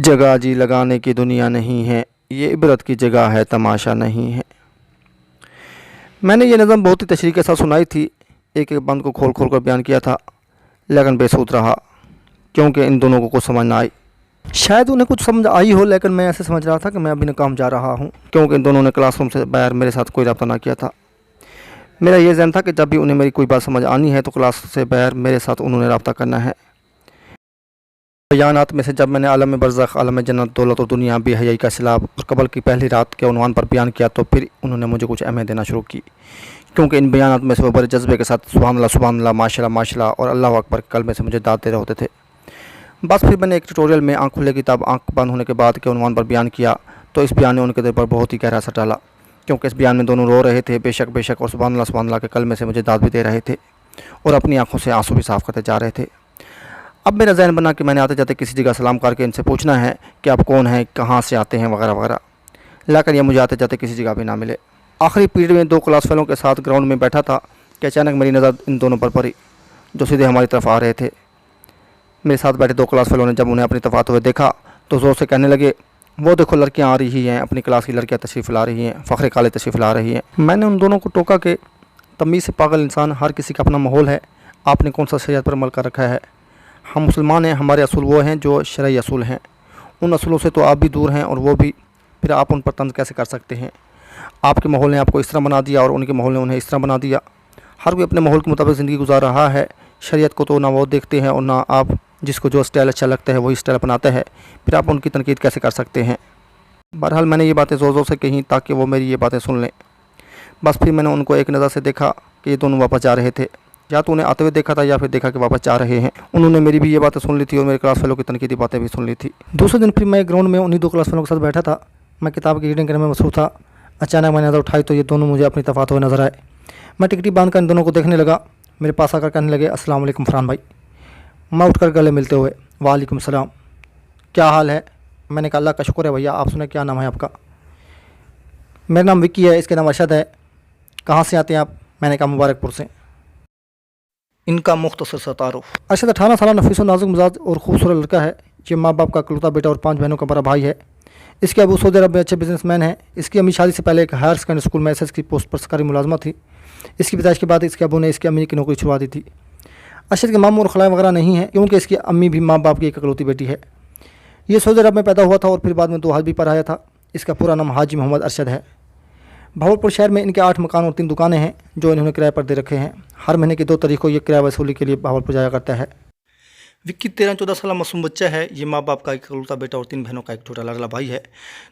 जगह जी लगाने की दुनिया नहीं है, ये इबरत की जगह है, तमाशा नहीं है। मैंने ये नज़म बहुत ही तशरीह के साथ सुनाई थी, एक एक बंद को खोल खोल कर बयान किया था, लेकिन बेसूद रहा क्योंकि इन दोनों को कुछ समझ ना आई। शायद उन्हें कुछ समझ आई हो, लेकिन मैं ऐसे समझ रहा था कि मैं अभी नाकाम जा रहा हूँ, क्योंकि इन दोनों ने क्लासरूम से बाहर मेरे साथ कोई रब्ता ना किया था। मेरा ये ज़हन था कि जब भी उन्हें मेरी कोई बात समझ आनी है तो क्लास से बाहर मेरे साथ उन्होंने रब्ता करना है। बयानात में से जब मैंने आलम बरज़ख, आलम जन्नत, दौलत और दुनिया, बेहयाई का सैलाब और कबल की पहली रात के उन्वान पर बयान किया, तो फिर उन्होंने मुझे कुछ अहमियत देना शुरू की, क्योंकि इन बयानात में से वो बड़े जज्बे के साथ सुभान अल्लाह, माशाल्लाह माशाल्लाह और अल्लाह अकबर के कलमे से मुझे दाद दे रहे होते थे। बस फिर मैंने एक ट्यूटोरियल में आँख खुले किताब आँख बंद होने के बाद के उन्वान पर बयान किया, तो इस बयान ने उनके दिल पर बहुत ही गहरा असर डाला, क्योंकि इस बयान में दोनों रो रहे थे बेशक बेशक, और सुभान अल्लाह के कलमे से मुझे दाद भी दे रहे थे और अपनी आँखों से आंसू भी साफ़ करते जा रहे थे। अब मेरा जहन बना कि मैंने आते जाते किसी जगह सलाम करके इनसे पूछना है कि आप कौन हैं, कहाँ से आते हैं, वगैरह वगैरह, लेकिन यह मुझे आते जाते किसी जगह भी ना मिले। आखिरी पीरियड में 2 क्लास फेलों के साथ ग्राउंड में बैठा था कि अचानक मेरी नज़र इन दोनों पर पड़ी जो सीधे हमारी तरफ आ रहे थे। मेरे साथ बैठे 2 क्लास फेलों ने जब उन्हें अपनी तरफ आते हुए देखा तो ज़ोर से कहने लगे, वो देखो लड़कियाँ आ रही हैं, अपनी क्लास की लड़कियाँ तशरीफ़ ला रही हैं, फ़ख्र काले तशरीफ़ ला रही हैं। मैंने उन दोनों को टोका कि तमीज़ से पागल इंसान, हर किसी का अपना माहौल है, आपने कौन सा शरीयत पर अमल कर रखा है। हम मुसलमान हैं, हमारे असूल वो हैं जो शरई असूल हैं, उन असूलों से तो आप भी दूर हैं और वो भी, फिर आप उन पर तंज कैसे कर सकते हैं। आपके माहौल ने आपको इस तरह बना दिया और उनके माहौल ने उन्हें इस तरह बना दिया। हर कोई अपने माहौल के मुताबिक ज़िंदगी गुजार रहा है। शरीयत को तो ना वो देखते हैं और ना आप, जिसको जो स्टाइल अच्छा लगता है वही स्टाइल अपनाते हैं, फिर आप उनकी तनकीद कैसे कर सकते हैं। बहरहाल मैंने ये बातें ज़ोर ज़ोर से कहीं ताकि वो मेरी ये बातें सुन लें। बस फिर मैंने उनको एक नज़र से देखा कि ये दोनों वापस जा रहे थे, या तो उन्हें आते हुए देखा था या फिर देखा कि वापस जा रहे हैं। उन्होंने मेरी भी ये बातें सुन ली थी और मेरे क्लास फेलो की तनकीदी बातें भी सुन ली थी। दूसरे दिन फिर मैं ग्राउंड में उन्हीं 2 क्लास फेलो के साथ बैठा था। मैं किताब की रीडिंग करने में मसरूफ़ था। अचानक मैंने नज़र उठाई तो ये दोनों मुझे अपनी तरफ आते हुए नजर आए। मैं टिकटी बांध कर इन दोनों को देखने लगा। मेरे पास आकर कहने लगे, अस्सलाम वालेकुम फरहान भाई। मैं उठकर गले मिलते हुए, वालेकुम सलाम, क्या हाल है। मैंने कहा, अल्लाह का शुक्र है भैया, आप सुने, क्या नाम है आपका। मेरा नाम विक्की है, इसके नाम अरशद है। कहाँ से आते हैं आप। मैंने कहा, मुबारकपुर से। इनका मुख्तसर सा तारुफ। अरशद 18 साल नफीस और नाजुक मिजाज और खूबसूरत लड़का है। ये माँ बाप का इकलौता बेटा और 5 बहनों का बड़ा भाई है। इसके अबू सऊदी अरब में अच्छे बिजनेसमैन हैं। इसकी अम्मी शादी से पहले एक हायर सेकेंडरी स्कूल में एसएस की पोस्ट पर सरकारी मुलाजमत थी। इसकी पैदाइश के बाद इसके अबू ने इसकी अम्मी की नौकरी छुड़वा दी थी। अरशद के मामू और खलाए वगैरह नहीं है, क्योंकि इसकी अम्मी भी माँ बाप की एक इकलौती बेटी है। ये सऊदी अरब में पैदा हुआ था और फिर बाद में 2 हाज भी पर आया था। इसका पूरा नाम हाजी मोहम्मद अरशद है। भावलपुर शहर में इनके 8 मकान और 3 दुकानें हैं जो इन्होंने किराए पर दे रखे हैं। हर महीने की 2 तारीख को ये किराया वसूली के लिए भावलपुर जाया करता है। विक्की 13-14 साल मासूम बच्चा है। ये माँ बाप का एक इकलौता बेटा और 3 बहनों का एक छोटा लाडला भाई है।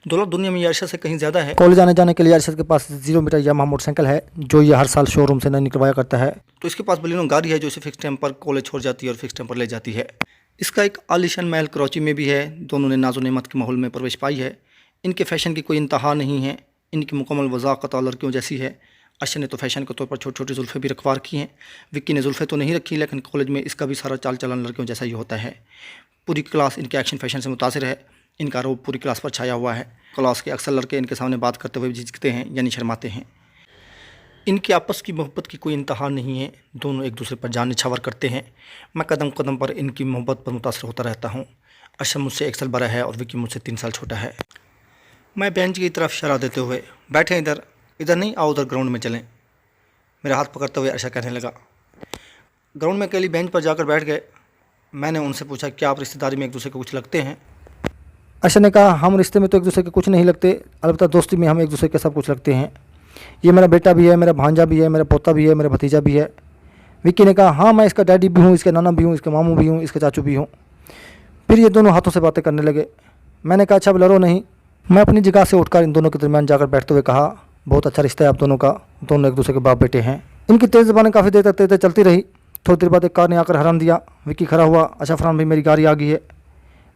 दौलत दुनिया में ये अरशद से कहीं ज़्यादा है। कॉलेज आने जाने के लिए अरशद के पास 0 मीटर यामाहा मोटरसाइकिल है जो ये हर साल शोरूम से नई निकलवाया करता है। तो इसके पास बलिनो गाड़ी है जो इसे फिक्स टाइम पर कॉलेज छोड़ जाती है और फिक्स टाइम पर ले जाती है। इसका एक आलीशान महल कराची में भी है। दोनों ने नाज़ो नेमत के माहौल में परवरिश पाई है। इनके फ़ैशन की कोई इंतहा नहीं है। इनकी मुकम्मल वज़ाक़त और लड़कियों जैसी है। अरशद ने तो फ़ैशन के तौर पर छोटी छोटी जुल्फ़े भी रखवा रखी हैं। विक्की ने जुल्फ़े तो नहीं रखी, लेकिन कॉलेज में इसका भी सारा चाल चलन लड़कियों जैसा ही होता है। पूरी क्लास इनके एक्शन फ़ैशन से मुतासिर है। इनका रोब पूरी क्लास पर छाया हुआ है। क्लास के अक्सर लड़के इनके सामने बात करते हुए झिझकते हैं यानी शर्माते हैं। इनकी आपस की मोहब्बत की कोई इंतहा नहीं है। दोनों एक दूसरे पर जान निछावर करते हैं। मैं कदम कदम पर इनकी मोहब्बत पर मुतासर होता रहता हूँ। अरशद मुझसे 1 साल बड़ा है और विक्की मुझसे 3 साल छोटा है। मैं बेंच की तरफ इशारा देते हुए, बैठे इधर, इधर नहीं, आओ उधर ग्राउंड में चलें। मेरा हाथ पकड़ते हुए अरशद कहने लगा। ग्राउंड में अकेली बेंच पर जाकर बैठ गए। मैंने उनसे पूछा, क्या आप रिश्तेदारी में एक दूसरे को कुछ लगते हैं। अरशद ने कहा, हम रिश्ते में तो एक दूसरे के कुछ नहीं लगते, अलबत्ता दोस्ती में हम एक दूसरे के सब कुछ लगते हैं। ये मेरा बेटा भी है, मेरा भांजा भी है, मेरा पोता भी है, मेरा भतीजा भी है। विक्की ने कहा, हाँ मैं इसका डैडी भी हूँ, इसके नाना भी हूँ, इसके मामू भी हूँ, इसके चाचू भी हूँ। फिर ये दोनों हाथों से बातें करने लगे। मैंने कहा, अच्छा अब लड़ो नहीं। मैं अपनी जगह से उठकर इन दोनों के दरमियान जाकर बैठते हुए कहा, बहुत अच्छा रिश्ता है आप दोनों का, दोनों एक दूसरे के बाप बेटे हैं। इनकी तेज़ ज़बानें काफ़ी देर तक तेज़ चलती रही। थोड़ी देर बाद एक कार ने आकर हराम दिया। विक्की खड़ा हुआ, अच्छा फरहान भाई मेरी गाड़ी आ गई है।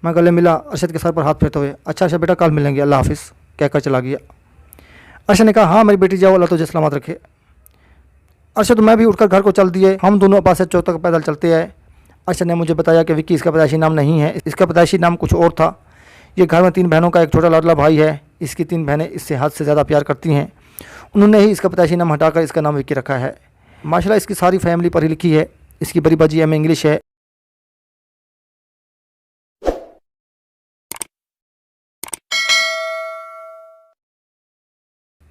मैं गले मिला अरशद के सर पर हाथ फेरते हुए, अच्छा बेटा कल मिलेंगे, अल्लाह हाफिज़ कहकर चला गया। अरशद ने कहा, हाँ मेरी बेटी जाओ, अल्लाह तुझे सलामत रखे। अरशद मैं भी उठकर घर को चल दिए। हम दोनों अब्बास से चौक तक पैदल चलते आए। अरशद ने मुझे बताया कि विक्की इसका पैदाइशी नाम नहीं है, इसका पैदाइशी नाम कुछ और था। ये घर में 3 बहनों का एक छोटा लाडला भाई है। इसकी 3 बहनें इससे हद से ज़्यादा प्यार करती हैं। उन्होंने ही इसका पैदाइशी नाम हटाकर इसका नाम विक्की रखा है। माशाल्लाह इसकी सारी फैमिली पढ़ी लिखी है। इसकी बड़ी बाजी एम इंग्लिश है।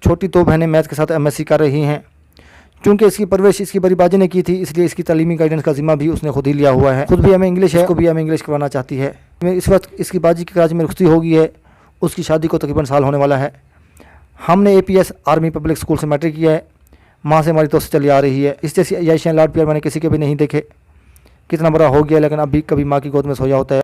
छोटी 2 बहनें मैथ के साथ MSc कर रही हैं। चूँकि इसकी परवरिश इसकी बड़ी बाजी ने की थी, इसलिए इसकी तालीमी गाइडेंस का ज़िम्मा भी उसने खुद ही लिया हुआ है। खुद भी एमए इंग्लिश है, उसको भी एमए इंग्लिश करवाना चाहती है। इस वक्त इसकी बाजी की कराची में रुखसती हो गई है। उसकी शादी को तकरीबन साल होने वाला है। हमने APS आर्मी पब्लिक स्कूल से मैट्रिक किया है। माँ से हमारी दोस्ती चली आ रही है। इस जैसी याशियाँ लाड प्यार मैंने किसी के भी नहीं देखे। कितना बड़ा हो गया, लेकिन अभी कभी माँ की गोद में सोया होता है।